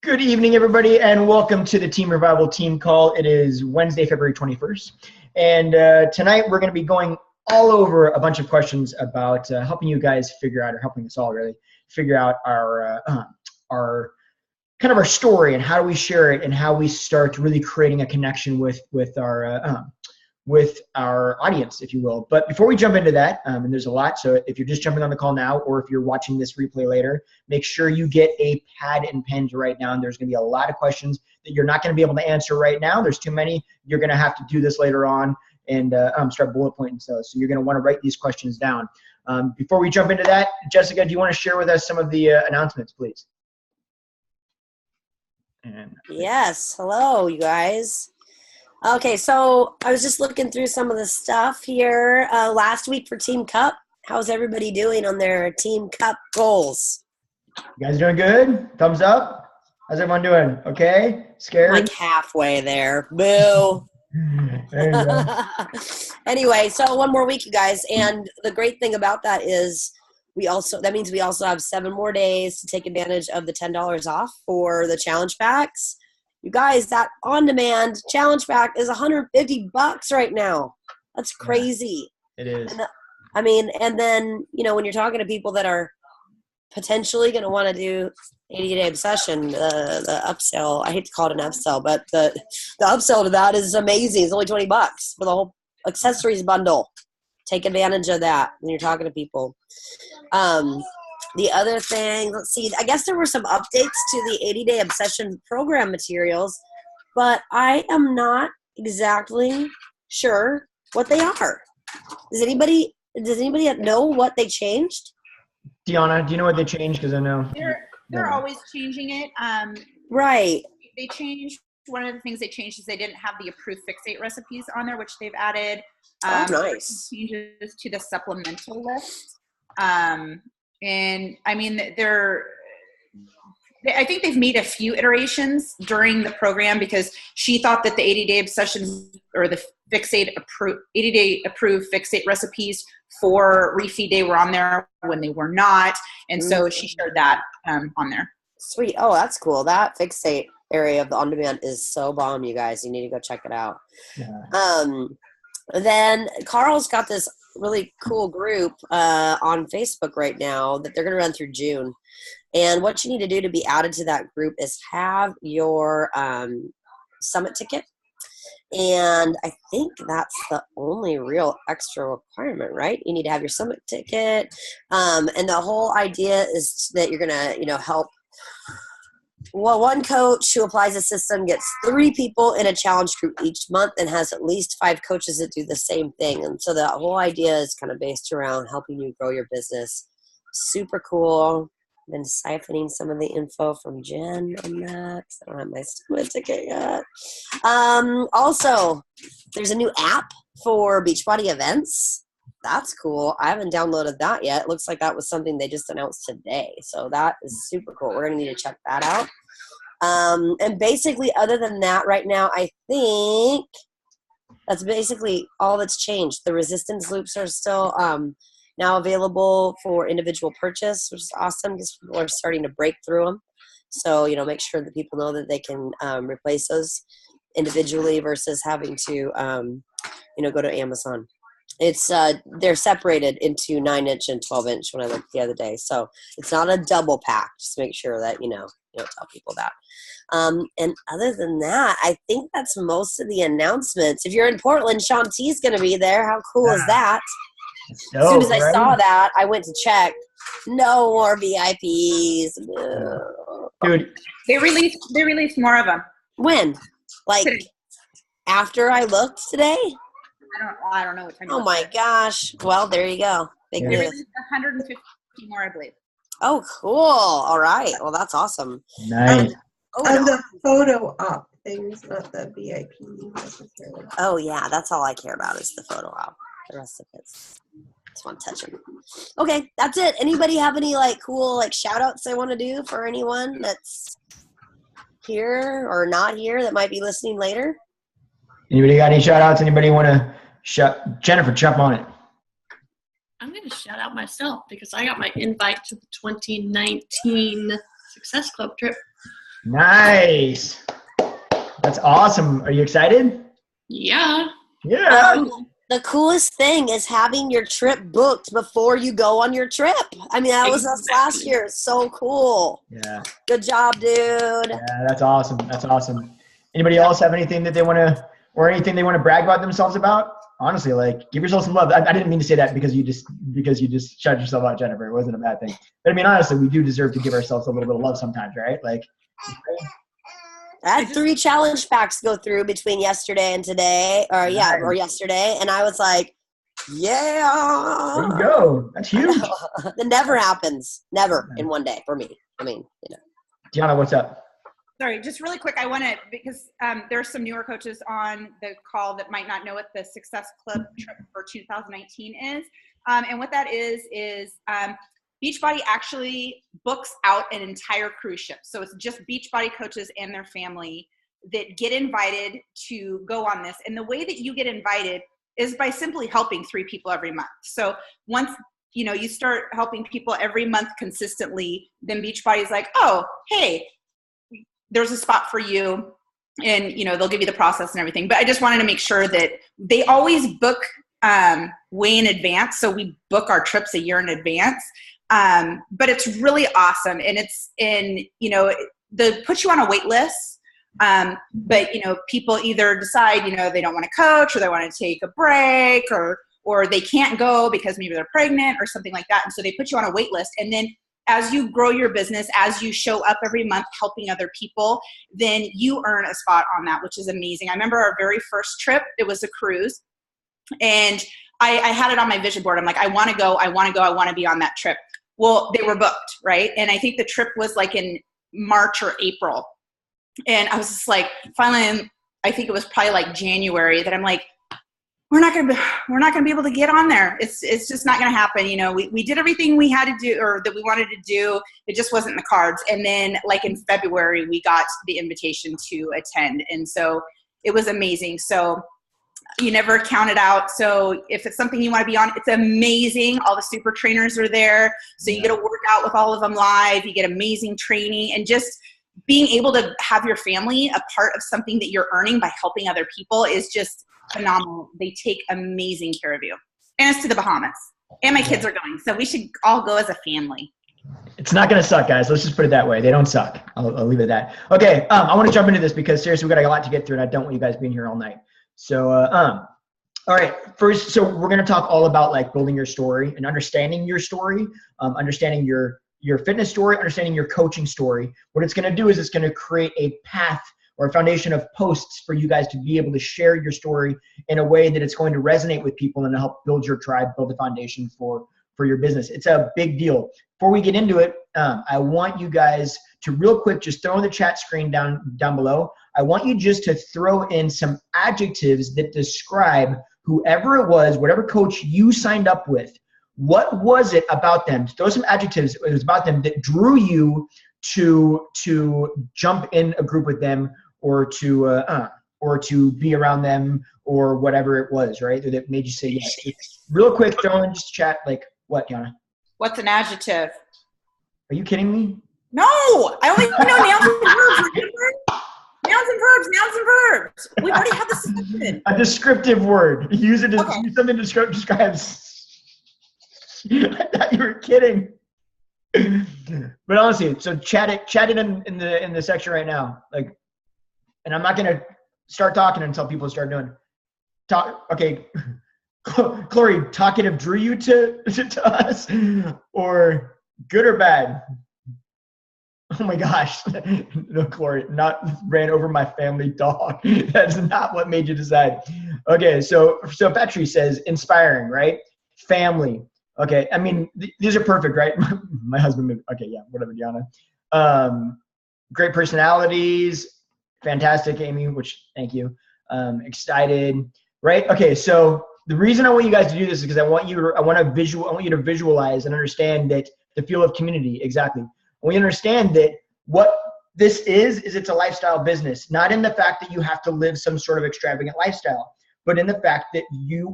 Good evening, everybody, and welcome to the Team Revival Team Call. It is Wednesday, February 21st, and tonight we're going to be going all over a bunch of questions about helping you guys figure out, or helping us all really figure out our kind of our story and how do we share it and how we start really creating a connection with our audience, if you will. But before we jump into that, and there's a lot, so if you're just jumping on the call now or if you're watching this replay later, make sure you get a pad and pen to write down. There's going to be a lot of questions that you're not going to be able to answer right now. There's too many. You're going to have to do this later on and start bullet pointing stuff. So you're going to want to write these questions down. Before we jump into that, Jessica, do you want to share with us some of the announcements, please? Yes. Hello, you guys. Okay, so I was just looking through some of the stuff here last week for Team Cup. How's everybody doing on their Team Cup goals? You guys doing good? Thumbs up? How's everyone doing? Okay? Scared? Like halfway there. Boo. There you go. Anyway, so one more week, you guys. And the great thing about that is that means we also have 7 more days to take advantage of the $10 off for the challenge packs. You guys, that on-demand challenge pack is $150 right now. That's crazy. It is. And, and then, when you're talking to people that are potentially going to want to do 80-day obsession, the upsell, I hate to call it an upsell, but the upsell to that is amazing. It's only $20 for the whole accessories bundle. Take advantage of that when you're talking to people. The other thing, let's see, I guess there were some updates to the 80-Day Obsession program materials, but I am not exactly sure what they are. Does anybody know what they changed? Deanna, do you know what they changed? Because I know. They're always changing it. Right. They changed, one of the things they changed is they didn't have the approved fixate recipes on there, which they've added. Nice. Changes to the supplemental list. And I mean, I think they've made a few iterations during the program because she thought that the 80-day obsession or the 80-day approved fixate recipes for refeed day were on there when they were not. And so she shared that on there. Sweet. Oh, that's cool. That fixate area of the on-demand is so bomb, you guys. You need to go check it out. Yeah. Then Carl's got this really cool group on Facebook right now that they're going to run through June. And what you need to do to be added to that group is have your summit ticket. And I think that's the only real extra requirement, right? You need to have your summit ticket. And the whole idea is that you're going to, help. Well, one coach who applies the system gets 3 people in a challenge group each month and has at least 5 coaches that do the same thing. And so the whole idea is kind of based around helping you grow your business. Super cool. I've been siphoning some of the info from Jen on that because I don't have my summit ticket yet. Also, there's a new app for Beachbody events. That's cool. I haven't downloaded that yet. It looks like that was something they just announced today. So that is super cool. We're going to need to check that out. And basically, other than that, right now, I think that's basically all that's changed. The resistance loops are still now available for individual purchase, which is awesome because people are starting to break through them. So, make sure that people know that they can replace those individually versus having to, go to Amazon. It's they're separated into 9-inch and 12-inch when I looked the other day. So it's not a double pack. Just make sure that, you tell people that. And other than that, I think that's most of the announcements. If you're in Portland, Shaun T's going to be there. How cool is that? As soon as I saw that, I went to check. No more VIPs. Dude. They released more of them. When? Like today. After I looked today? I don't know what time. Oh my gosh. Well, there you go. Big news. 150 more, I believe. Oh, cool. All right. Well, that's awesome. Nice. The photo op things, not the VIP necessarily. Oh, yeah. That's all I care about is the photo op. The rest of it's just want to touch them. Okay. That's it. Anybody have any cool shout outs they want to do for anyone that's here or not here that might be listening later? Anybody got any shout outs? Anybody want to Jennifer, jump on it. I'm going to shout out myself because I got my invite to the 2019 Success Club trip Nice. That's awesome. Are you excited? Yeah. Yeah. The coolest thing is having your trip booked before you go on your trip. I mean, that was us last year. It's so cool. Yeah. Good job, dude. Yeah, that's awesome. That's awesome. Anybody else have anything that they want to, or anything they want to brag about themselves about? Honestly, like, give yourself some love. I didn't mean to say that because you just shut yourself out, Jennifer. It wasn't a bad thing. But I mean, honestly, we do deserve to give ourselves a little bit of love sometimes, right? Like, I had 3 challenge packs go through between yesterday and today, or yesterday, and I was like, yeah. there you go. That's huge. That never happens. Never in one day for me. I mean, Deanna, what's up? Sorry, just really quick. I want to, because there are some newer coaches on the call that might not know what the Success Club trip for 2019 is. And what that is Beachbody actually books out an entire cruise ship. So it's just Beachbody coaches and their family that get invited to go on this. And the way that you get invited is by simply helping 3 people every month. So once you start helping people every month consistently, then Beachbody's like, oh, hey, there's a spot for you, and they'll give you the process and everything. But I just wanted to make sure that they always book way in advance. So we book our trips a year in advance. But it's really awesome. And it's they put you on a wait list. But people either decide, they don't want to coach, or they want to take a break, or they can't go because maybe they're pregnant or something like that. And so they put you on a wait list. And then as you grow your business, as you show up every month helping other people, then you earn a spot on that, which is amazing. I remember our very first trip, it was a cruise. And I had it on my vision board. I'm like, I want to go. I want to be on that trip. Well, they were booked, right? And I think the trip was like in March or April. And I was just like, finally, I think it was probably like January that I'm like, we're not going to be able to get on there. It's just not going to happen. We did everything we had to do, or that we wanted to do. It just wasn't in the cards. And then like in February, we got the invitation to attend. And so it was amazing. So you never count it out. So if it's something you want to be on, it's amazing. All the super trainers are there. So you get to work out with all of them live. You get amazing training, and just being able to have your family a part of something that you're earning by helping other people is just phenomenal. They take amazing care of you. And it's to the Bahamas. And my kids are going. So we should all go as a family. It's not going to suck, guys. Let's just put it that way. They don't suck. I'll leave it at that. Okay. I want to jump into this because seriously, we got a lot to get through, and I don't want you guys being here all night. So, all right. First, so we're going to talk all about like building your story and understanding your story, understanding your fitness story, understanding your coaching story. What it's going to do is it's going to create a path or a foundation of posts for you guys to be able to share your story in a way that it's going to resonate with people and help build your tribe, build a foundation for your business. It's a big deal. Before we get into it, I want you guys to real quick just throw in the chat screen down below. I want you just to throw in some adjectives that describe whoever it was, whatever coach you signed up with. What was it about them? Throw some adjectives it was about them that drew you to jump in a group with them, or to be around them, or whatever it was, right? That made you say yes. Real quick, throw in just chat, like, what, Yana? What's an adjective? Are you kidding me? No, I only know nouns and verbs. Nouns and verbs. We already have this discussion. A descriptive word. Use it as use something to describes. I thought you were kidding. But honestly, so chat it in the section right now. Like, and I'm not gonna start talking until people start doing talk. Okay, Chloe, talkative drew you to us, or good or bad? Oh my gosh, no, Chloe, not ran over my family dog. That's not what made you decide. Okay, so Petri says inspiring, right? Family. Okay, I mean, these are perfect, right? My husband, okay, yeah, whatever, Deanna. Great personalities, fantastic, Amy, which, thank you. Excited, right? Okay, so the reason I want you guys to do this is because I want you to visualize and understand that the feel of community, exactly. I want you to understand that what this is it's a lifestyle business, not in the fact that you have to live some sort of extravagant lifestyle, but in the fact that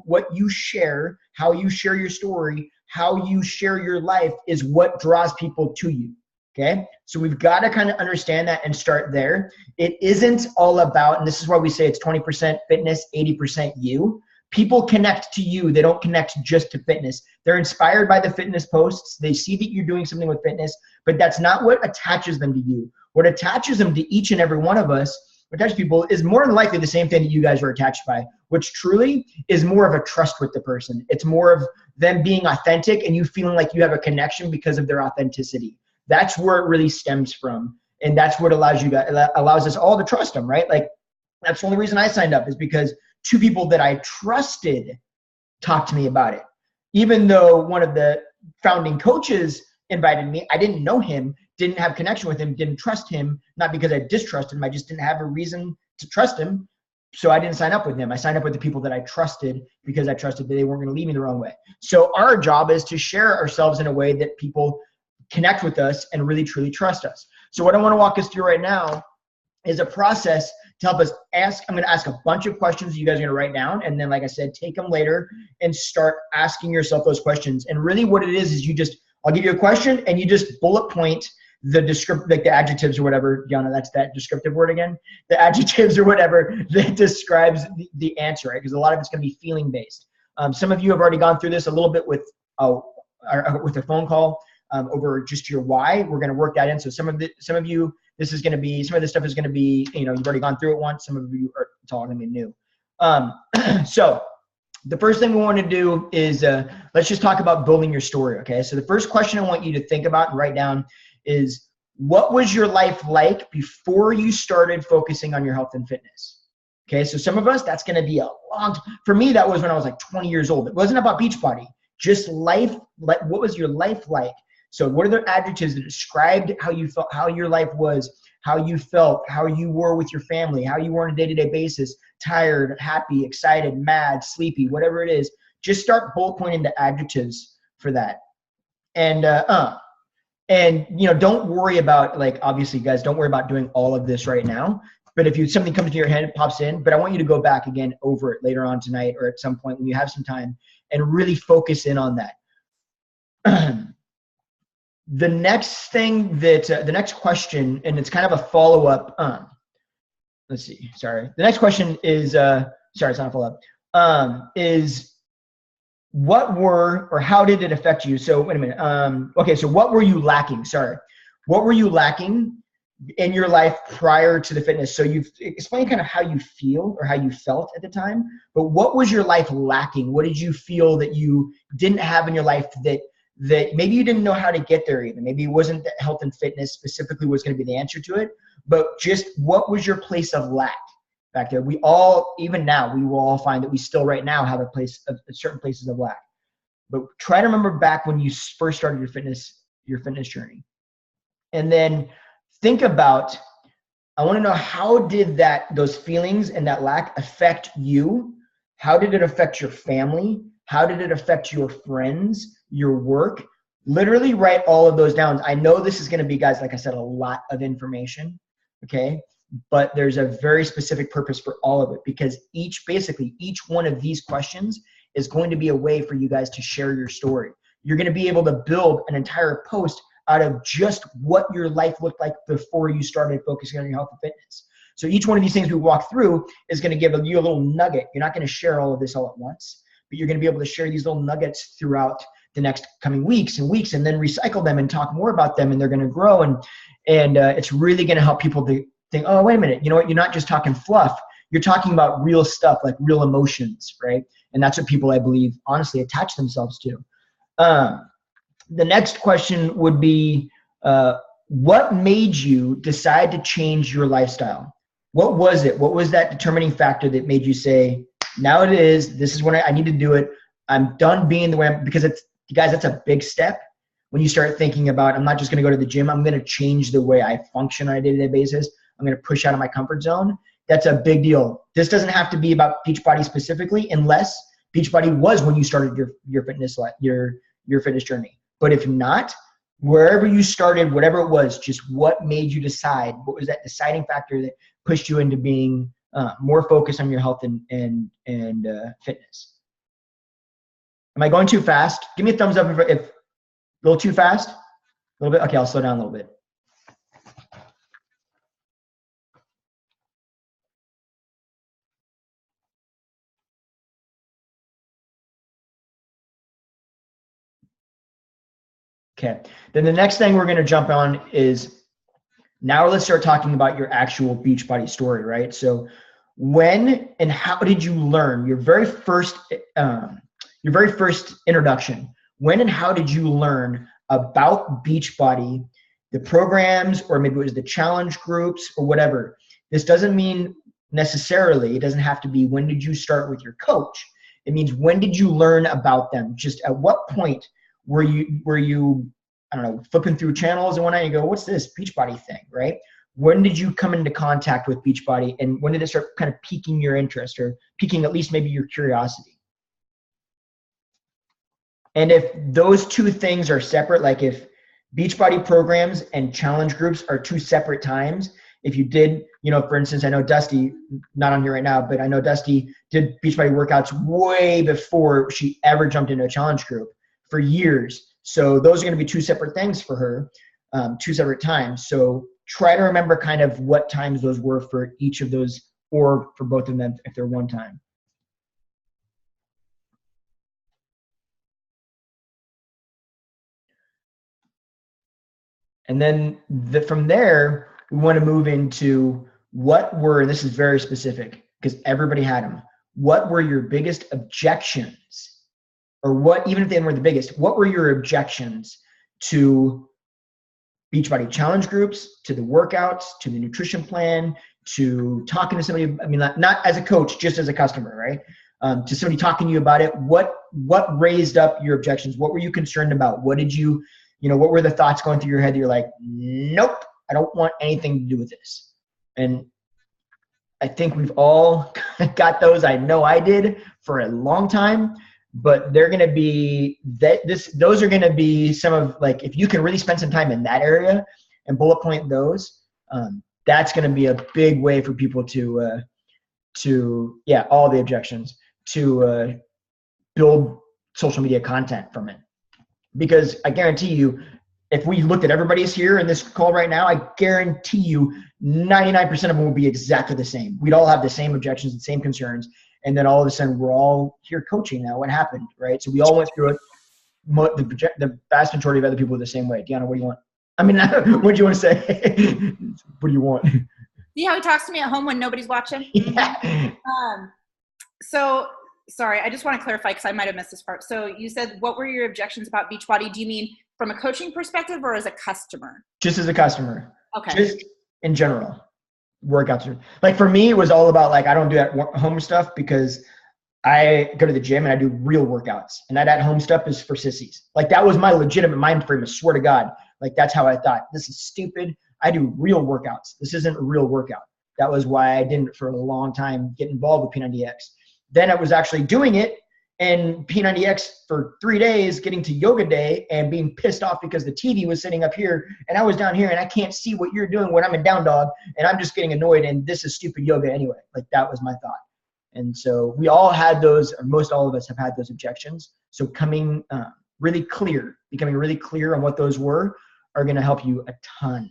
what you share, how you share your story, how you share your life is what draws people to you. Okay, so we've got to kind of understand that and start there. It isn't all about, and this is why we say it's 20% fitness, 80% you. People connect to you. They don't connect just to fitness. They're inspired by the fitness posts. They see that you're doing something with fitness, but that's not what attaches them to you. What attaches them to each and every one of us, what attaches people, is more than likely the same thing that you guys are attached by, which truly is more of a trust with the person. It's more of them being authentic and you feeling like you have a connection because of their authenticity. That's where it really stems from. And that's what allows us all to trust them, right? Like, that's the only reason I signed up, is because two people that I trusted talked to me about it. Even though one of the founding coaches invited me, I didn't know him, didn't have connection with him, didn't trust him, not because I distrusted him, I just didn't have a reason to trust him. So I didn't sign up with him. I signed up with the people that I trusted because I trusted that they weren't going to lead me the wrong way. So our job is to share ourselves in a way that people connect with us and really truly trust us. So what I want to walk us through right now is a process to help us ask. I'm going to ask a bunch of questions you guys are going to write down. And then, like I said, take them later and start asking yourself those questions. And really what it is I'll give you a question and you just bullet point the like the adjectives or whatever. Yana, that's that descriptive word again. The adjectives or whatever that describes the answer, right? Because a lot of it's going to be feeling based. Some of you have already gone through this a little bit with a phone call. Over just your why. We're going to work that in. So some of this stuff is going to be, you've already gone through it once. Some of you it's all going to be new. So the first thing we want to do is, let's just talk about building your story. Okay. So the first question I want you to think about and write down is, what was your life like before you started focusing on your health and fitness? Okay. So some of us, that's going to be a long time. For me, that was when I was like 20 years old. It wasn't about Beachbody, just life. Like, what was your life like? So what are the adjectives that described how you felt, how your life was, how you felt, how you were with your family, how you were on a day-to-day basis, tired, happy, excited, mad, sleepy, whatever it is. Just start bullet pointing the adjectives for that. And don't worry about, like, obviously guys, don't worry about doing all of this right now. But if something comes to your head, it pops in. But I want you to go back again over it later on tonight or at some point when you have some time and really focus in on that. The next thing the next question, and it's kind of a follow-up, let's see, sorry. The next question is, sorry, it's not a follow-up, is how did it affect you? So wait a minute. Okay, so what were you lacking? Sorry. What were you lacking in your life prior to the fitness? So you've explained kind of how you feel or how you felt at the time, but what was your life lacking? What did you feel that you didn't have in your life that maybe you didn't know how to get there even? Maybe it wasn't that health and fitness specifically was going to be the answer to it, but just what was your place of lack back there? We all, even now, we will all find that we still right now have a place of certain places of lack. But try to remember back when you first started your fitness journey. And then think about, I want to know, how did those feelings and that lack affect you? How did it affect your family? How did it affect your friends, your work? Literally write all of those down. I know this is going to be, guys, like I said, a lot of information, okay? But there's a very specific purpose for all of it, because each one of these questions is going to be a way for you guys to share your story. You're going to be able to build an entire post out of just what your life looked like before you started focusing on your health and fitness. So each one of these things we walk through is going to give you a little nugget. You're not going to share all of this all at once, but you're going to be able to share these little nuggets throughout the next coming weeks, and then recycle them and talk more about them, and they're going to grow. And it's really going to help people to think, oh, wait a minute, you know what? You're not just talking fluff. You're talking about real stuff, like real emotions, right? And that's what people, I believe, honestly attach themselves to. The next question would be, what made you decide to change your lifestyle? What was it? What was that determining factor that made you say, now it is, this is when I need to do it. I'm done being the way I'm, because it's, you guys, that's a big step. When you start thinking about, I'm not just going to go to the gym, I'm going to change the way I function on a day-to-day basis. I'm going to push out of my comfort zone. That's a big deal. This doesn't have to be about Beachbody specifically, unless Beachbody was when you started your fitness life, your fitness journey. But if not, wherever you started, whatever it was, just what made you decide? What was that deciding factor that pushed you into being more focused on your health and fitness? Am I going too fast? Give me a thumbs up if a little too fast. A little bit. Okay, I'll slow down a little bit. Okay. Then the next thing we're going to jump on is now let's start talking about your actual Beachbody story, right? So when and how did you learn your very first introduction? When and how did you learn about Beachbody, the programs, or maybe it was the challenge groups or whatever? This doesn't mean necessarily, it doesn't have to be when did you start with your coach. It means when did you learn about them? Just at what point were you, I don't know, flipping through channels and one night you go, what's this Beachbody thing, right? When did you come into contact with Beachbody, and when did it start kind of piquing your interest or piquing at least maybe your curiosity? And if those two things are separate, like if Beachbody programs and challenge groups are two separate times, if you did, you know, for instance, I know Dusty, not on here right now, but I know Dusty did Beachbody workouts way before she ever jumped into a challenge group for years. So those are going to be two separate things for her, two separate times. So try to remember kind of what times those were for each of those, or for both of them if they're one time. And then from there, we want to move into what were, and this is very specific because everybody had them. What were your biggest objections? Or what, even if they weren't the biggest, what were your objections to Beachbody challenge groups, to the workouts, to the nutrition plan, to talking to somebody, I mean, not as a coach, just as a customer, right? To somebody talking to you about it, what raised up your objections? What were you concerned about? What did you, what were the thoughts going through your head that you're like, nope, I don't want anything to do with this? And I think we've all got those. I know I did for a long time. But they're going to be those are going to be some of, like, if you can really spend some time in that area and bullet point those, that's going to be a big way for people to all the objections, to build social media content from it. Because I guarantee you, if we looked at everybody's here in this call right now, I guarantee you 99% of them will be exactly the same. We'd all have the same objections and same concerns. And then all of a sudden, we're all here coaching now. What happened, right? So we all went through it. The vast majority of other people are the same way. Deanna, what do you want? I mean, what do you want to say? What do you want? See how he talks to me at home when nobody's watching? Yeah. So, sorry, I just want to clarify because I might have missed this part. So you said, what were your objections about Beachbody? Do you mean from a coaching perspective or as a customer? Just as a customer. Okay. Just in general. Workouts. Like for me, it was all about, like, I don't do that home stuff because I go to the gym and I do real workouts, and that at home stuff is for sissies. Like that was my legitimate mind frame. I swear to God, like that's how I thought. This is stupid. I do real workouts. This isn't a real workout. That was why I didn't for a long time get involved with P90X. Then I was actually doing it and P90X for 3 days, getting to yoga day and being pissed off because the TV was sitting up here and I was down here and I can't see what you're doing when I'm in down dog, and I'm just getting annoyed, and this is stupid yoga anyway. Like that was my thought. And so we all had those, or most all of us have had those objections. So becoming really clear on what those were are going to help you a ton.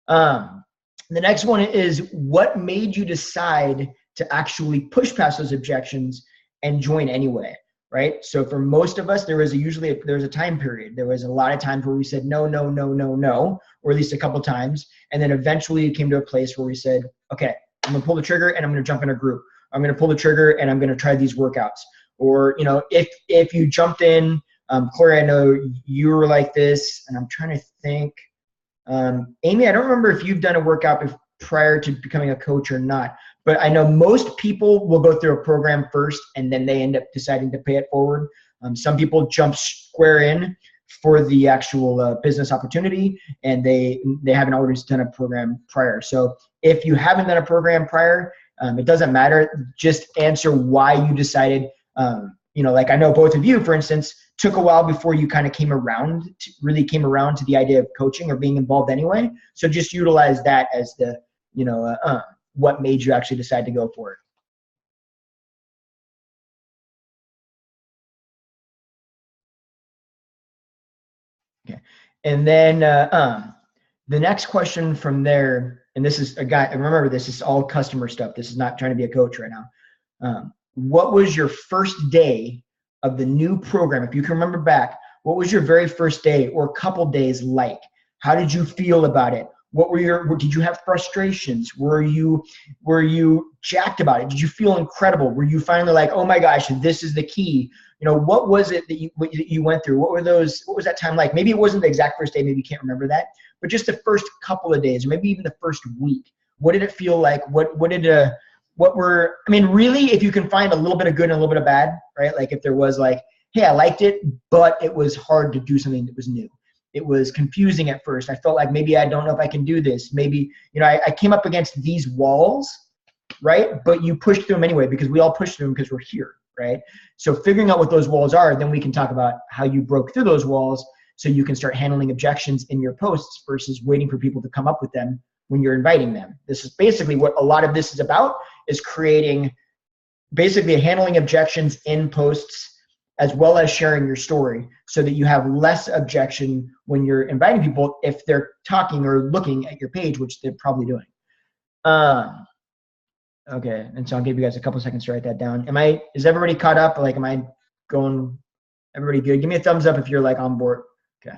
The next one is, what made you decide to actually push past those objections and join anyway? Right? So for most of us, there was a time period. There was a lot of times where we said no, no, no, no, no, or at least a couple times. And then eventually it came to a place where we said, okay, I'm going to pull the trigger and I'm going to jump in a group. I'm going to pull the trigger and I'm going to try these workouts. Or, if you jumped in, Corey, I know you were like this, and I'm trying to think. Amy, I don't remember if you've done a workout prior to becoming a coach or not. But I know most people will go through a program first and then they end up deciding to pay it forward. Some people jump square in for the actual business opportunity, and they haven't always done a program prior. So if you haven't done a program prior, it doesn't matter. Just answer why you decided. Like I know both of you, for instance, took a while before you kind of came around to the idea of coaching or being involved anyway. So just utilize that as the, what made you actually decide to go for it. Okay. And then the next question from there, and this is remember, this is all customer stuff. This is not trying to be a coach right now. What was your first day of the new program? If you can remember back, What was your very first day or couple days like? How did you feel about it? Did you have frustrations? Were you jacked about it? Did you feel incredible? Were you finally like, oh my gosh, this is the key? What was it that you went through? What was that time like? Maybe it wasn't the exact first day. Maybe you can't remember that, but just the first couple of days, or maybe even the first week. What did it feel like? Really, if you can find a little bit of good and a little bit of bad, right? Like if there was like, hey, I liked it, but it was hard to do something that was new. It was confusing at first. I felt like maybe I don't know if I can do this. Maybe, I came up against these walls, right? But you pushed through them anyway, because we all push through them because we're here, right? So figuring out what those walls are, then we can talk about how you broke through those walls so you can start handling objections in your posts versus waiting for people to come up with them when you're inviting them. This is basically what a lot of this is about, is creating basically handling objections in posts as well as sharing your story so that you have less objection when you're inviting people if they're talking or looking at your page, which they're probably doing. Okay, and so I'll give you guys a couple seconds to write that down. Is everybody caught up? Like, am I going, everybody good? Give me a thumbs up if you're like on board. Okay.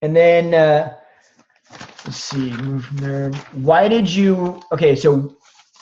And then, let's see, move from there. Why did you, okay, so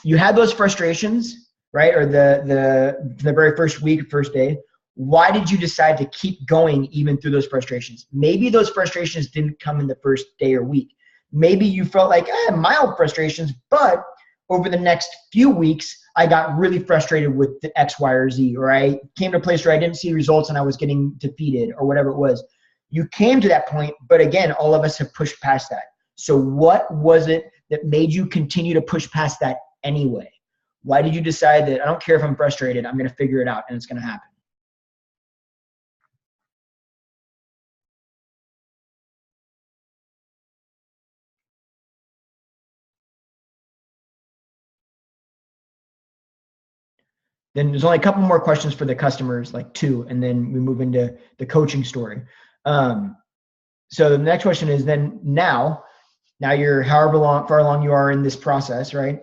you had those frustrations, right? Or the very first week, first day. Why did you decide to keep going even through those frustrations? Maybe those frustrations didn't come in the first day or week. Maybe you felt like I had mild frustrations, but over the next few weeks, I got really frustrated with the X, Y, or Z, or I came to a place where I didn't see results and I was getting defeated or whatever it was. You came to that point, but again, all of us have pushed past that. So what was it that made you continue to push past that anyway? Why did you decide that I don't care if I'm frustrated, I'm going to figure it out and it's going to happen? Then there's only a couple more questions for the customers, like 2, and then we move into the coaching story. So the next question is then now you're however far along you are in this process, right?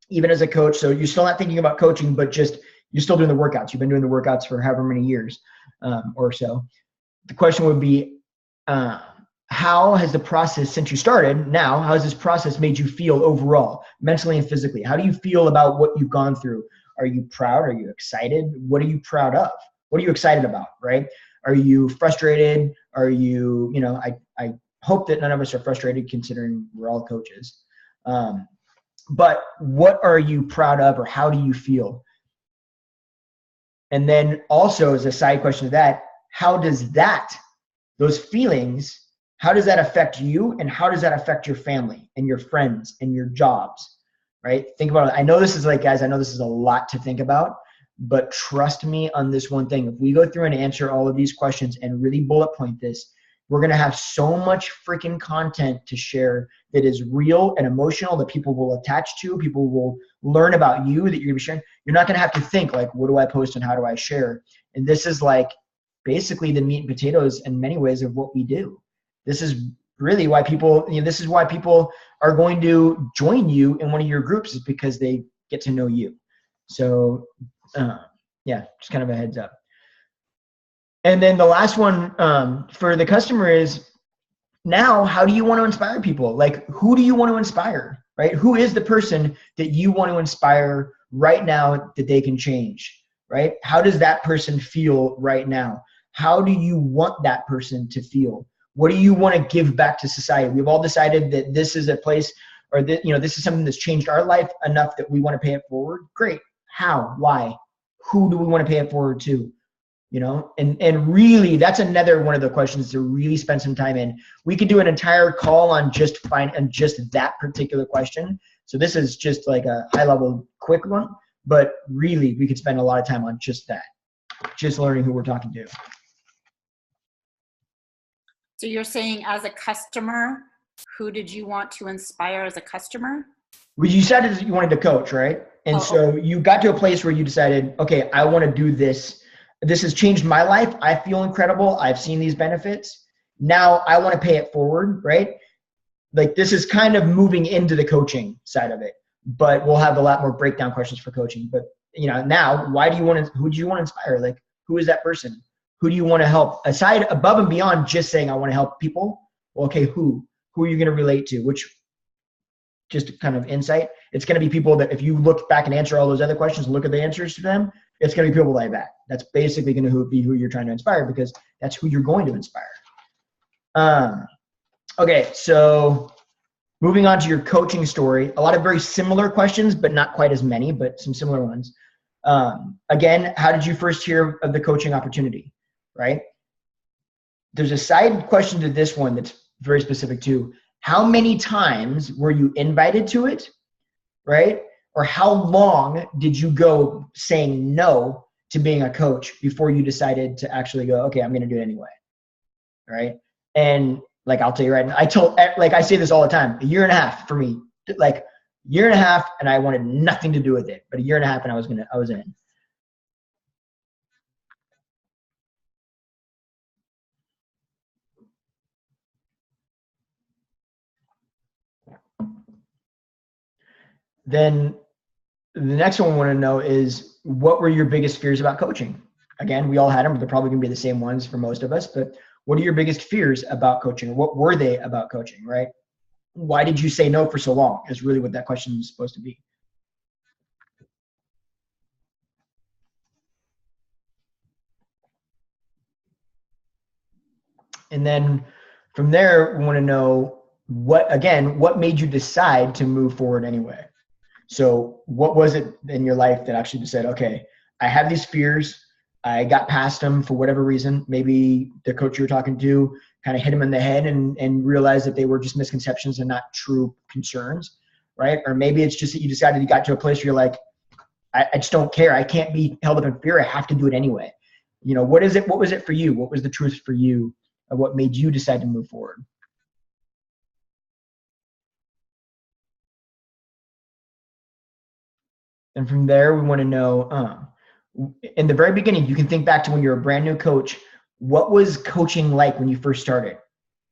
Even as a coach, so you're still not thinking about coaching, but just you're still doing the workouts. You've been doing the workouts for however many years or so. The question would be, how has the process, since you started now, how has this process made you feel overall, mentally and physically? How do you feel about what you've gone through? Are you proud? Are you excited? What are you proud of? What are you excited about, right? Are you frustrated? Are you, I hope that none of us are frustrated considering we're all coaches. But what are you proud of, or how do you feel? And then also as a side question to that, how does those feelings, how does that affect you, and how does that affect your family and your friends and your jobs, right? Think about it. I know this is like, guys, I know this is a lot to think about, but trust me on this one thing. If we go through and answer all of these questions and really bullet point this, we're going to have so much freaking content to share that is real and emotional that people will attach to, people will learn about you, that you're going to be sharing. You're not going to have to think like, what do I post and how do I share? And this is like basically the meat and potatoes in many ways of what we do. This is really why people, this is why people are going to join you in one of your groups, is because they get to know you. So yeah, just kind of a heads up. And then the last one for the customer is, now, how do you want to inspire people? Like, who do you want to inspire, right? Who is the person that you want to inspire right now that they can change, right? How does that person feel right now? How do you want that person to feel? What do you want to give back to society? We've all decided that this is a place, or that, this is something that's changed our life enough that we want to pay it forward. Great. How? Why? Who do we want to pay it forward to? And really, that's another one of the questions to really spend some time in. We could do an entire call on just that particular question. So this is just like a high level quick one, but really we could spend a lot of time on just that, just learning who we're talking to. So you're saying, as a customer, who did you want to inspire as a customer? Well, you decided that you wanted to coach, right? And so you got to a place where you decided, okay, I want to do this. This has changed my life. I feel incredible. I've seen these benefits. Now I want to pay it forward, right? Like, this is kind of moving into the coaching side of it, but we'll have a lot more breakdown questions for coaching. But now, who do you want to inspire? Like, Who is that person? Who do you want to help? Aside, above and beyond just saying, I want to help people. Well, okay, who are you going to relate to? Which, just kind of insight, it's going to be people that if you look back and answer all those other questions, look at the answers to them, it's going to be people like that. That's basically going to be who you're trying to inspire, because that's who you're going to inspire. Okay, so moving on to your coaching story, a lot of very similar questions, but not quite as many, but some similar ones. Again, how did you first hear of the coaching opportunity, right? There's a side question to this one that's very specific too. How many times were you invited to it, right? Or how long did you go saying no to being a coach before you decided to actually go, okay, I'm going to do it anyway, right? And like, I'll tell you right now, I say this all the time, 1.5 years for me, like 1.5 years, and I wanted nothing to do with it, but 1.5 years and I was in. Then the next one we want to know is, what were your biggest fears about coaching? Again, we all had them, but they're probably going to be the same ones for most of us, but what are your biggest fears about coaching? What were they about coaching, right? Why did you say no for so long is really what that question is supposed to be. And then from there, we want to know what made you decide to move forward anyway? So what was it in your life that actually said, okay, I have these fears, I got past them for whatever reason. Maybe the coach you were talking to kind of hit him in the head and realized that they were just misconceptions and not true concerns, right? Or maybe it's just that you decided you got to a place where you're like, I just don't care. I can't be held up in fear. I have to do it anyway. You know, what was it for you? What was the truth for you of what made you decide to move forward? And from there, we want to know, in the very beginning, you can think back to when you're a brand new coach. What was coaching like when you first started,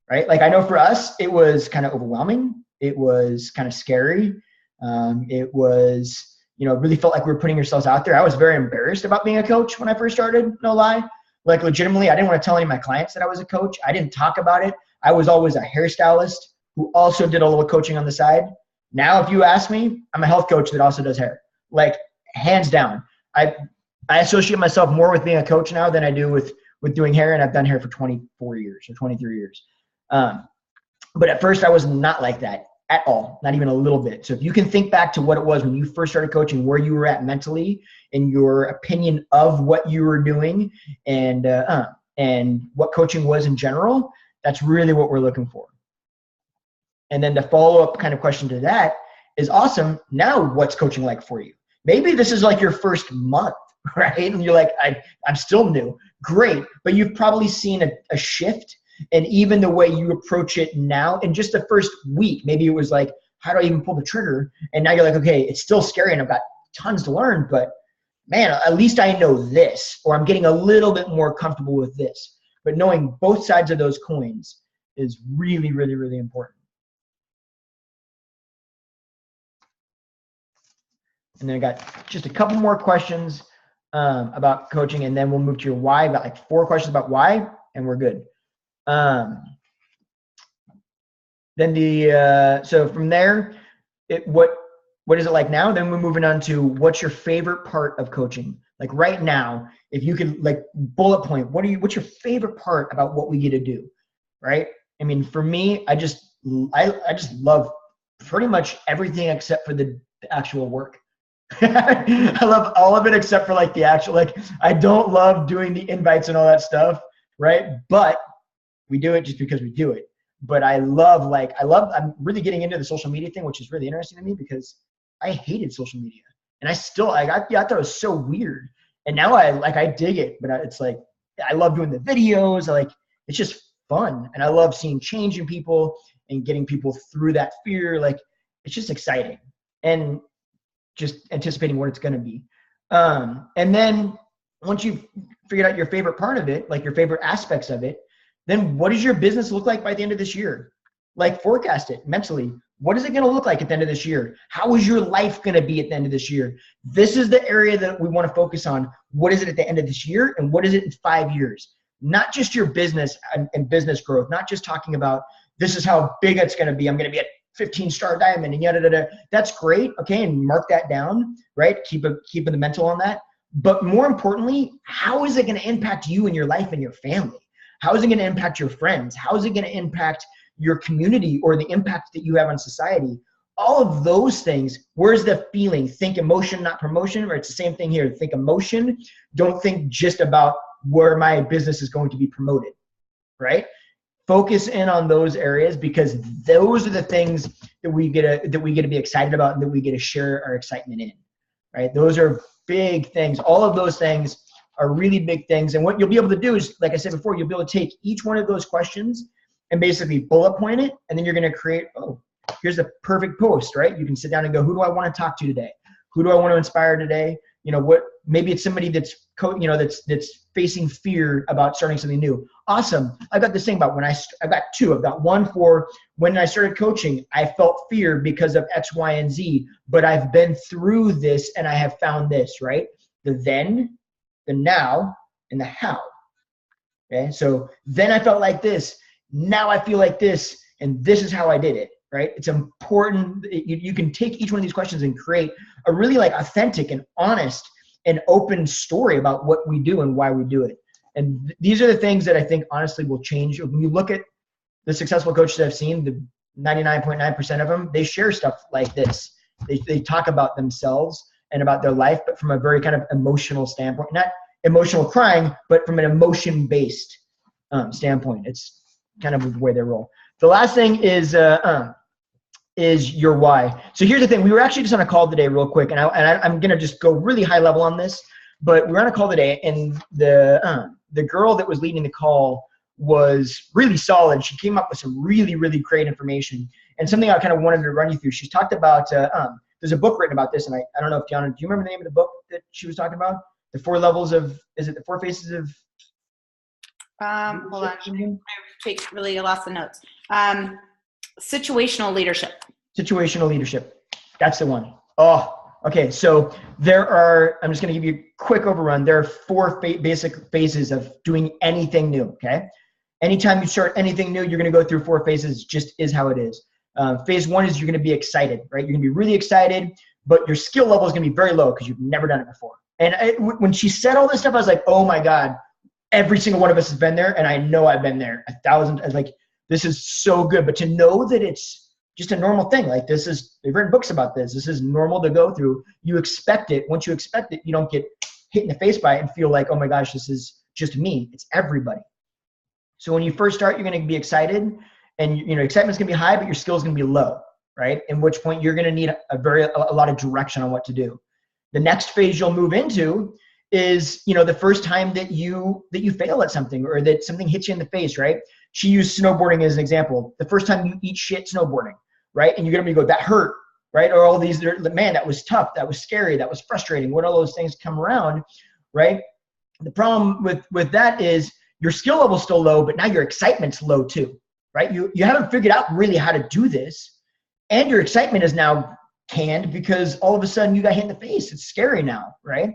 right? Like, I know for us, it was kind of overwhelming. It was kind of scary. It was, really felt like we were putting ourselves out there. I was very embarrassed about being a coach when I first started, no lie. Like, legitimately, I didn't want to tell any of my clients that I was a coach. I didn't talk about it. I was always a hairstylist who also did a little coaching on the side. Now, if you ask me, I'm a health coach that also does hair. Like, hands down. I associate myself more with being a coach now than I do with doing hair, and I've done hair for 24 years or 23 years. But at first I was not like that at all, not even a little bit. So if you can think back to what it was when you first started coaching, where you were at mentally, in your opinion of what you were doing, and what coaching was in general, that's really what we're looking for. And then the follow-up kind of question to that is, awesome, now what's coaching like for you? Maybe this is like your first month, right? And you're like, I'm still new. Great. But you've probably seen a shift, and even the way you approach it now in just the first week. Maybe it was like, how do I even pull the trigger? And now you're like, okay, it's still scary and I've got tons to learn, but man, at least I know this, or I'm getting a little bit more comfortable with this. But knowing both sides of those coins is really, really, really important. And then I got just a couple more questions about coaching, and then we'll move to your why. About like 4 questions about why, and we're good. Then so from there, what is it like now? Then we're moving on to, what's your favorite part of coaching? Like right now, if you could like bullet point, what's your favorite part about what we get to do, right? I mean, for me, I just love pretty much everything except for the actual work. I love all of it except for like the actual, like, I don't love doing the invites and all that stuff, right? But we do it just because we do it. But I'm really getting into the social media thing, which is really interesting to me because I hated social media. And I thought it was so weird. And now I dig it, but it's like, I love doing the videos. It's just fun. And I love seeing change in people and getting people through that fear. Like, it's just exciting. And just anticipating what it's going to be. And then once you've figured out your favorite part of it, like your favorite aspects of it, then what does your business look like by the end of this year? Like forecast it mentally. What is it going to look like at the end of this year? How is your life going to be at the end of this year? This is the area that we want to focus on. What is it at the end of this year? And what is it in 5 years? Not just your business and business growth, not just talking about this is how big it's going to be. I'm going to be at 15-star diamond and yada, yada. That's great. Okay. And mark that down, right? Keep the mental on that. But more importantly, how is it going to impact you and your life and your family? How is it going to impact your friends? How is it going to impact your community or the impact that you have on society? All of those things, where's the feeling? Think emotion, not promotion, or it's the same thing here. Think emotion. Don't think just about where my business is going to be promoted, right? Focus in on those areas because those are the things that we get to be excited about and that we get to share our excitement in, right? Those are big things. All of those things are really big things. And what you'll be able to do is, like I said before, you'll be able to take each one of those questions and basically bullet point it, and then you're going to create, oh, here's the perfect post, right? You can sit down and go, who do I want to talk to today? Who do I want to inspire today? Maybe it's somebody that's facing fear about starting something new. Awesome. I got this thing about I've got two. I've got one for when I started coaching, I felt fear because of X, Y, and Z, but I've been through this and I have found this, right? The then, the now, and the how. Okay. So then I felt like this. Now I feel like this, and this is how I did it, right? It's important. You can take each one of these questions and create a really authentic and honest and open story about what we do and why we do it. And these are the things that I think honestly will change. When you look at the successful coaches I've seen, the 99.9% of them, they share stuff like this. They talk about themselves and about their life, but from a very kind of emotional standpoint, not emotional crying, but from an emotion-based standpoint. It's kind of the way they roll. The last thing is your why. So here's the thing. We were actually just on a call today real quick, and I'm going to just go really high level on this, but we were on a call today, and the girl that was leading the call was really solid. She came up with some really, really great information, and something I kind of wanted to run you through. She talked about, there's a book written about this, and I don't know if Tiana, do you remember the name of the book that she was talking about? The 4 levels of, is it the 4 phases of? Hold on. I really lost the notes. Situational leadership. Situational leadership. That's the one. Oh, okay. So I'm just going to give you a quick overrun. There are 4 basic phases of doing anything new. Okay. Anytime you start anything new, you're going to go through 4 phases. It just is how it is. Phase 1 is you're going to be excited, right? You're going to be really excited, but your skill level is going to be very low because you've never done it before. And when she said all this stuff, I was like, oh my God, every single one of us has been there. And I know I've been there 1,000. I was like, this is so good. But to know that it's just a normal thing, like they've written books about this. This is normal to go through. You expect it. Once you expect it, you don't get hit in the face by it and feel like, oh my gosh, this is just me. It's everybody. So when you first start, you're going to be excited, and excitement's going to be high, but your skill's going to be low, right? In which point you're going to need a lot of direction on what to do. The next phase you'll move into is, the first time that you fail at something or that something hits you in the face, right? She used snowboarding as an example. The first time you eat shit snowboarding, right? And you're going to go, that hurt, right? Or all these, man, that was tough. That was scary. That was frustrating. When all those things come around, right? The problem with that is your skill level's still low, but now your excitement's low too, right? You haven't figured out really how to do this, and your excitement is now canned because all of a sudden you got hit in the face. It's scary now, right?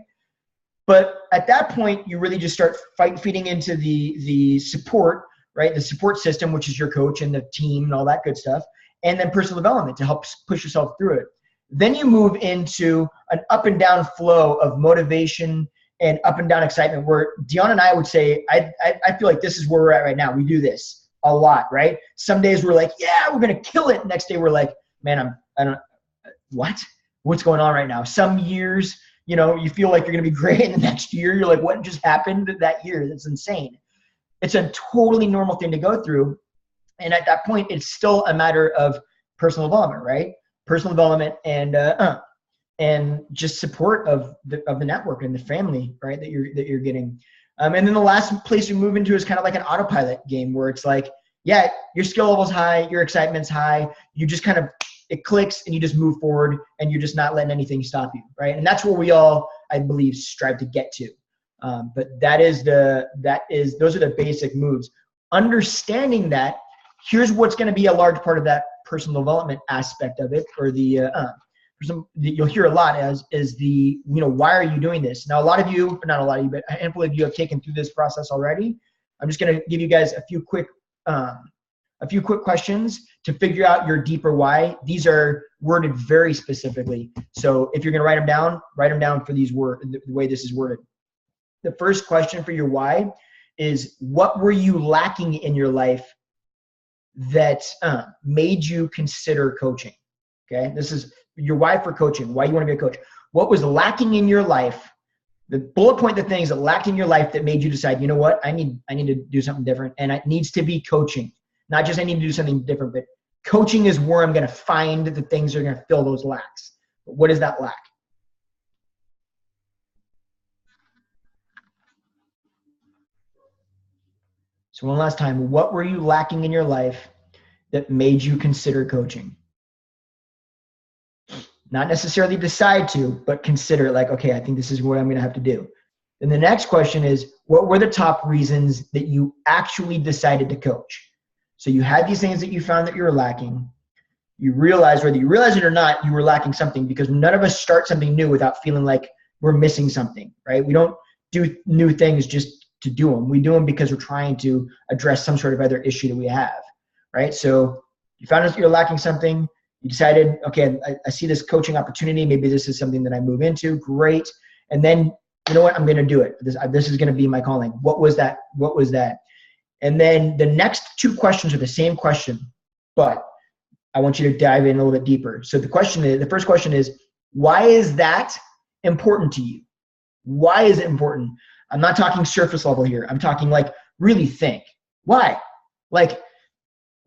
But at that point, you really just start feeding into the support, right? The support system, which is your coach and the team and all that good stuff, and then personal development to help push yourself through it. Then you move into an up and down flow of motivation and up and down excitement, where Dion and I would say, I feel like this is where we're at right now. We do this a lot, right? Some days we're like, yeah, we're going to kill it. Next day we're like, man, what's going on right now? Some years, you feel like you're going to be great, and the next year you're like, what just happened that year? That's insane. It's a totally normal thing to go through. And at that point, it's still a matter of personal development, right? Personal development and just support of the network and the family, right? That you're getting. And then the last place you move into is kind of like an autopilot game, where it's like, yeah, your skill level's high, your excitement's high. You just kind of, it clicks and you just move forward, and you're just not letting anything stop you, right? And that's where we all, I believe, strive to get to. But those are the basic moves. Understanding that here's what's going to be a large part of that personal development aspect of it, or you'll hear a lot is the, why are you doing this? Now, a lot of you, not a lot of you, but a handful of you have taken through this process already. I'm just going to give you guys a few quick questions to figure out your deeper why. These are worded very specifically. So if you're going to write them down for these words, the way this is worded. The first question for your why is, what were you lacking in your life that made you consider coaching? Okay, this is your why for coaching, why you want to be a coach. What was lacking in your life? The bullet point, the things that lacked in your life that made you decide, you know what, I need to do something different, and it needs to be coaching. Not just I need to do something different, but coaching is where I'm going to find the things that are going to fill those lacks. But what is that lack? So one last time, what were you lacking in your life that made you consider coaching? Not necessarily decide to, but consider, like, okay, I think this is what I'm going to have to do. Then the next question is, what were the top reasons that you actually decided to coach? So you had these things that you found that you were lacking. You realized, whether you realize it or not, you were lacking something, because none of us start something new without feeling like we're missing something, right? We don't do new things just to do them. We do them because we're trying to address some sort of other issue that we have, right? So you found out you're lacking something. You decided, okay, I see this coaching opportunity. Maybe this is something that I move into. Great. And then, you know what? I'm going to do it. This is going to be my calling. What was that? What was that? And then the next two questions are the same question, but I want you to dive in a little bit deeper. So the first question is, why is that important to you? Why is it important? I'm not talking surface level here. I'm talking like really think. Why? Like,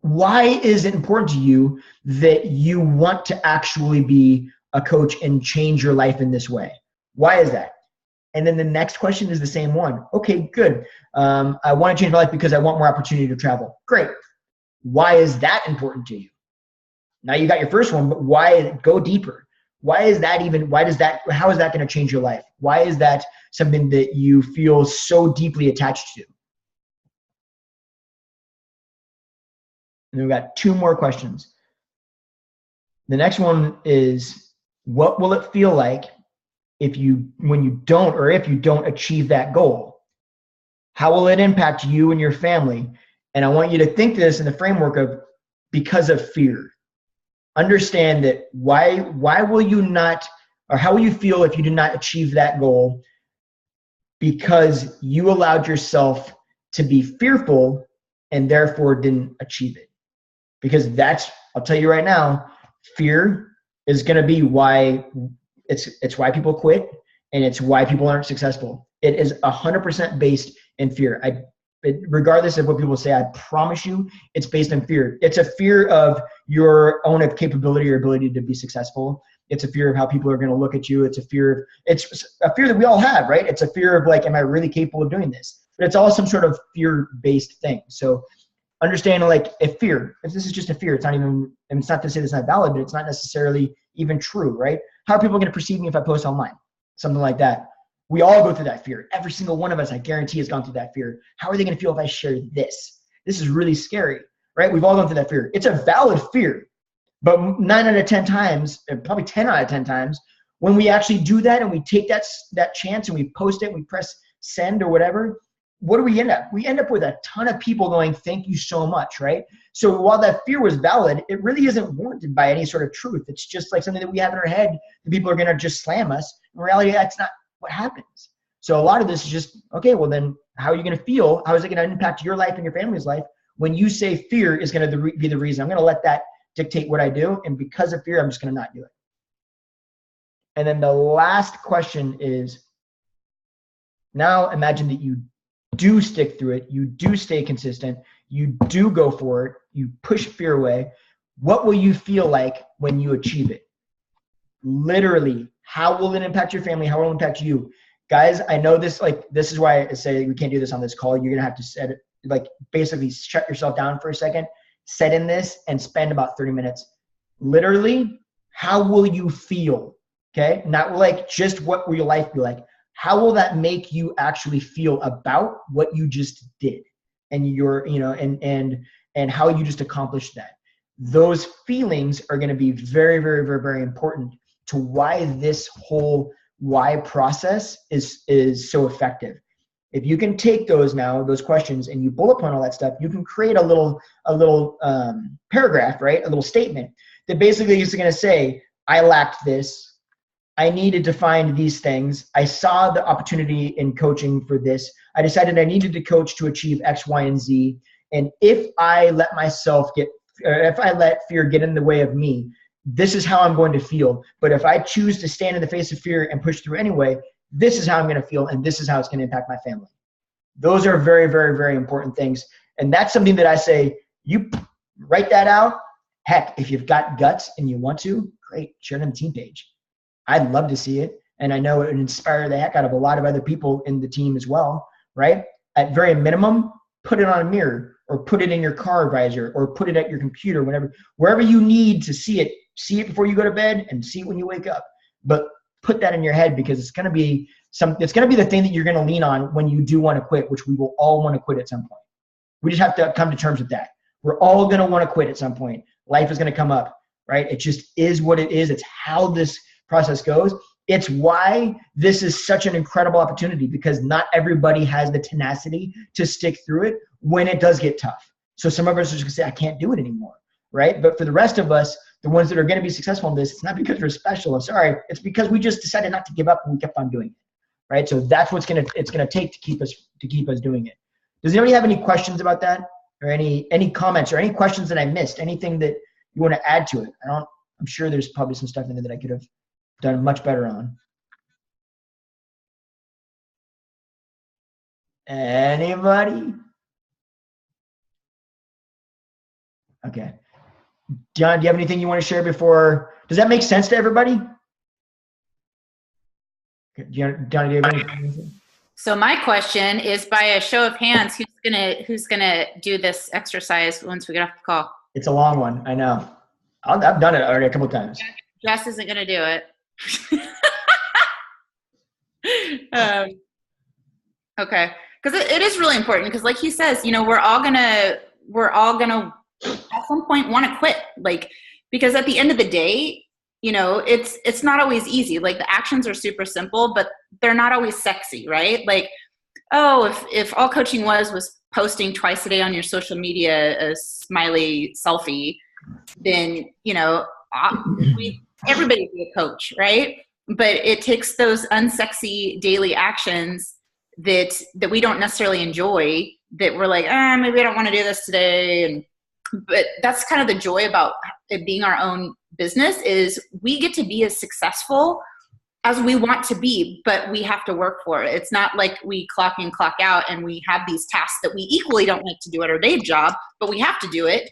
why is it important to you that you want to actually be a coach and change your life in this way? Why is that? And then the next question is the same one. Okay, good. I want to change my life because I want more opportunity to travel. Great. Why is that important to you? Now you got your first one, but why? Go deeper. How is that going to change your life? Why is that something that you feel so deeply attached to? And then we've got two more questions. The next one is, what will it feel like if you don't achieve that goal? How will it impact you and your family? And I want you to think this in the framework of because of fear. Understand that why will you not, or how will you feel if you do not achieve that goal? Because you allowed yourself to be fearful and therefore didn't achieve it. Because I'll tell you right now, fear is going to be why it's why people quit, and it's why people aren't successful. It is 100% based in fear. Regardless of what people say, I promise you, it's based in fear. It's a fear of your own capability or ability to be successful. It's a fear of how people are going to look at you. It's a fear that we all have, right? It's a fear of like, am I really capable of doing this? But it's all some sort of fear-based thing. So understand, like, if this is just a fear, it's not even, and it's not to say it's not valid, but it's not necessarily even true, right? How are people going to perceive me if I post online? Something like that. We all go through that fear. Every single one of us, I guarantee, has gone through that fear. How are they going to feel if I share this? This is really scary, right? We've all gone through that fear. It's a valid fear, but 9 out of 10 times, probably 10 out of 10 times, when we actually do that and we take that chance and we post it, we press send or whatever, what do we end up? We end up with a ton of people going, thank you so much, right? So while that fear was valid, it really isn't warranted by any sort of truth. It's just like something that we have in our head that people are going to just slam us. In reality, that's not what happens. So a lot of this is just, okay, well then how are you going to feel? How is it going to impact your life and your family's life when you say fear is going to be the reason? I'm going to let that dictate what I do, and because of fear, I'm just going to not do it. And then the last question is, now imagine that you do stick through it, you do stay consistent, you do go for it, you push fear away. What will you feel like when you achieve it? Literally, how will it impact your family? How will it impact you? Guys, I know this is why I say we can't do this on this call. You're going to have to set it, basically shut yourself down for a second, set in this, and spend about 30 minutes. Literally, how will you feel? Okay? Not like just what will your life be like. How will that make you actually feel about what you just did? And and how you just accomplished that. Those feelings are going to be very, very, very, very important to why this whole why process is so effective. If you can take those questions, and you bullet point all that stuff, you can create a little paragraph, right? A little statement that basically is going to say, I lacked this. I needed to find these things. I saw the opportunity in coaching for this. I decided I needed to coach to achieve X, Y, and Z. And if I let fear get in the way of me, this is how I'm going to feel. But if I choose to stand in the face of fear and push through anyway, this is how I'm going to feel, and this is how it's going to impact my family. Those are very, very, very important things. And that's something that I say, you write that out. Heck, if you've got guts and you want to, great, share it on the team page. I'd love to see it. And I know it would inspire the heck out of a lot of other people in the team as well, right? At very minimum, put it on a mirror, or put it in your car visor, or put it at your computer, wherever you need to see it before you go to bed and see it when you wake up. But put that in your head, because it's going to be the thing that you're going to lean on when you do want to quit, which we will all want to quit at some point. We just have to come to terms with that. We're all going to want to quit at some point. Life is going to come up, right? It just is what it is. It's how this process goes. It's why this is such an incredible opportunity, because not everybody has the tenacity to stick through it when it does get tough. So some of us are just going to say, I can't do it anymore, right? But for the rest of us, the ones that are going to be successful in this, it's not because we're special. I'm sorry. It's because we just decided not to give up, and we kept on doing it, right? So that's what's it's going to take to keep us doing it. Does anybody have any questions about that, or any comments, or any questions that I missed? Anything that you want to add to it? I'm sure there's probably some stuff in there that I could have done much better on. Anybody? Okay. John, do you have anything you want to share before? Does that make sense to everybody? Okay. John, do you have anything? So my question is, by a show of hands, who's gonna do this exercise once we get off the call? It's a long one, I know. I've done it already a couple of times. Jess isn't gonna do it. Okay, because it is really important, because like he says, we're all gonna at some point want to quit, because at the end of the day, it's not always easy. Like, the actions are super simple, but they're not always sexy, right? Like, if all coaching was posting twice a day on your social media a smiley selfie, then everybody be a coach, right? But it takes those unsexy daily actions that we don't necessarily enjoy, that we're like, maybe I don't want to do this today. But that's kind of the joy about it being our own business, is we get to be as successful as we want to be, but we have to work for it. It's not like we clock in, clock out, and we have these tasks that we equally don't like to do at our day job, but we have to do it.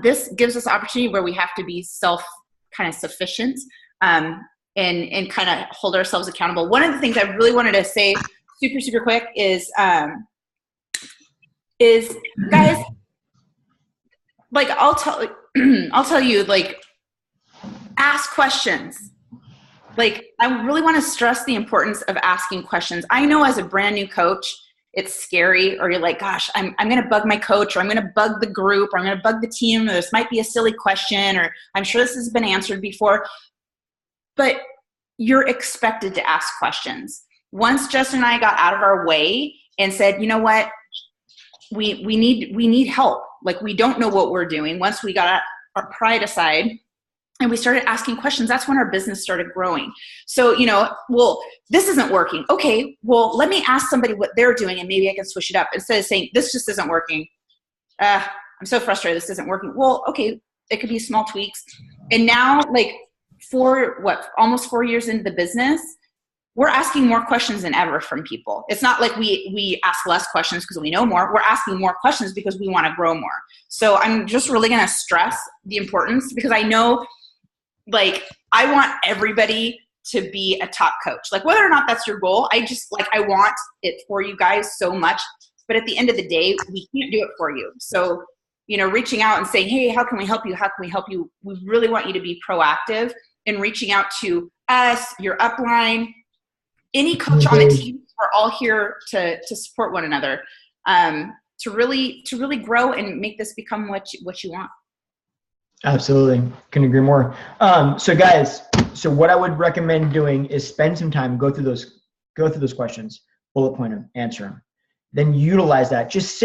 This gives us opportunity where we have to be self-sufficient, and kind of hold ourselves accountable. One of the things I really wanted to say super, super quick is guys, I'll tell you, ask questions. I really want to stress the importance of asking questions. I know as a brand new coach, it's scary, or you're like, gosh, I'm going to bug my coach, or I'm going to bug the group, or I'm going to bug the team, or this might be a silly question, or I'm sure this has been answered before. But you're expected to ask questions. Once Justin and I got out of our way and said, you know what, we need help. We don't know what we're doing. Once we got our pride aside and we started asking questions, that's when our business started growing. So, well, this isn't working. Okay, well, let me ask somebody what they're doing, and maybe I can switch it up. Instead of saying, this just isn't working. I'm so frustrated, this isn't working. Well, okay, it could be small tweaks. And now, almost 4 years into the business, we're asking more questions than ever from people. It's not like we ask less questions because we know more. We're asking more questions because we want to grow more. So I'm just really going to stress the importance, because I know, I want everybody to be a top coach. Whether or not that's your goal, I want it for you guys so much. But at the end of the day, we can't do it for you. So, reaching out and saying, hey, how can we help you? How can we help you? We really want you to be proactive in reaching out to us, your upline, any coach on the team. We're all here to support one another, to really grow and make this become what you want. Absolutely. Couldn't agree more. So guys, what I would recommend doing is spend some time, go through those questions, bullet point them, answer them, then utilize that. Just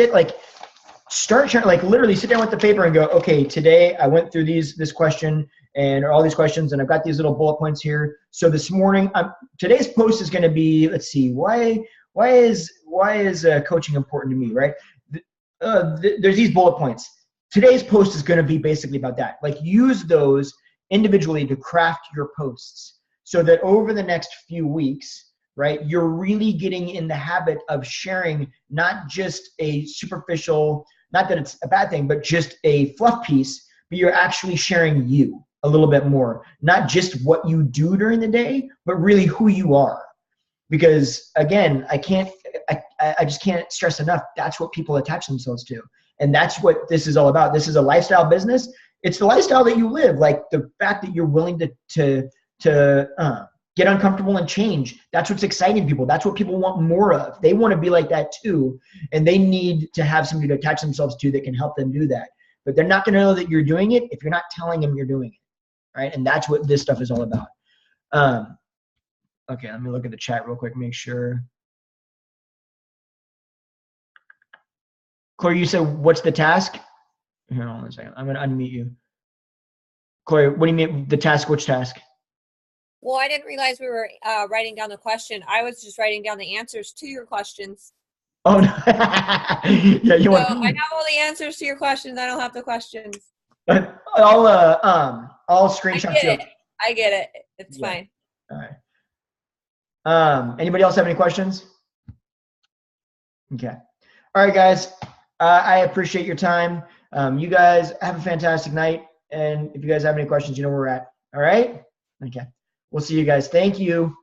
start sharing, literally sit down with the paper and go, okay, today I went through this question and all these questions, and I've got these little bullet points here. So this morning, today's post is going to be, let's see, why is coaching important to me, right? There's these bullet points. Today's post is going to be basically about that. Use those individually to craft your posts so that over the next few weeks, right, you're really getting in the habit of sharing not just a superficial, not that it's a bad thing, but just a fluff piece, but you're actually sharing you a little bit more, not just what you do during the day, but really who you are. Because again, I just can't stress enough, that's what people attach themselves to. And that's what this is all about. This is a lifestyle business. It's the lifestyle that you live. The fact that you're willing to get uncomfortable and change. That's what's exciting people. That's what people want more of. They want to be like that too. And they need to have somebody to attach themselves to that can help them do that. But they're not going to know that you're doing it if you're not telling them you're doing it. Right? And that's what this stuff is all about. Okay, let me look at the chat real quick, make sure. Corey, you said, what's the task? Here, hold on a second. I'm going to unmute you. Corey, what do you mean the task? Which task? Well, I didn't realize we were writing down the question. I was just writing down the answers to your questions. Oh, no. Yeah, you want. I have all the answers to your questions. I don't have the questions. I'll screenshot you. I get it. It's fine. All right. Anybody else have any questions? Okay. All right, guys. I appreciate your time. You guys have a fantastic night. And if you guys have any questions, you know where we're at. All right? Okay. We'll see you guys. Thank you.